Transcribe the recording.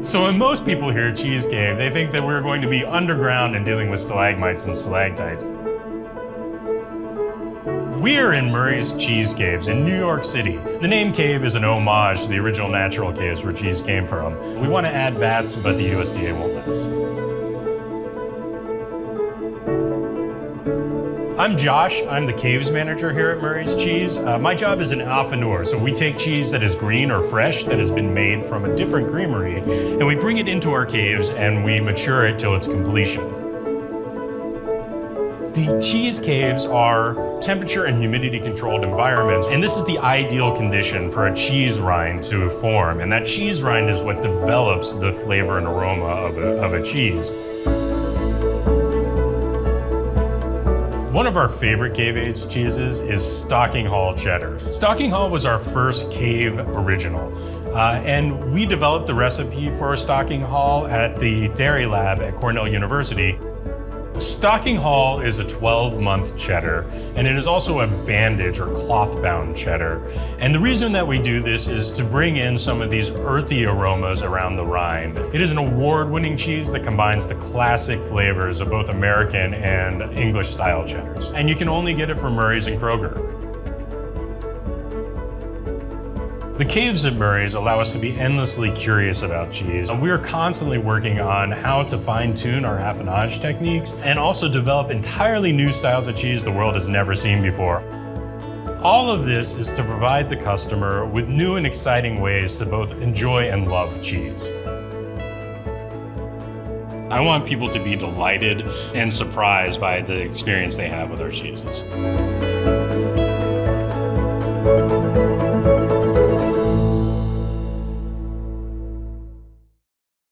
So when most people hear cheese cave, they think that we're going to be underground and dealing with stalagmites and stalactites. We're in Murray's Cheese Caves in New York City. The name cave is an homage to the original natural caves where cheese came from. We want to add bats, but the USDA won't let us. I'm Josh. I'm the caves manager here at Murray's Cheese. My job is an affineur, so we take cheese that is green or fresh that has been made from a different creamery, and we bring it into our caves and we mature it till its completion. The cheese caves are temperature and humidity controlled environments, and this is the ideal condition for a cheese rind to form, and that cheese rind is what develops the flavor and aroma of a cheese. One of our favorite cave-aged cheeses is Stocking Hall cheddar. Stocking Hall was our first cave original, and we developed the recipe for Stocking Hall at the Dairy Lab at Cornell University. Stocking Hall is a 12-month cheddar, and it is also a bandage or cloth-bound cheddar. And the reason that we do this is to bring in some of these earthy aromas around the rind. It is an award-winning cheese that combines the classic flavors of both American and English-style cheddars. And you can only get it from Murray's and Kroger. The caves at Murray's allow us to be endlessly curious about cheese. We are constantly working on how to fine-tune our affinage techniques and also develop entirely new styles of cheese the world has never seen before. All of this is to provide the customer with new and exciting ways to both enjoy and love cheese. I want people to be delighted and surprised by the experience they have with our cheeses.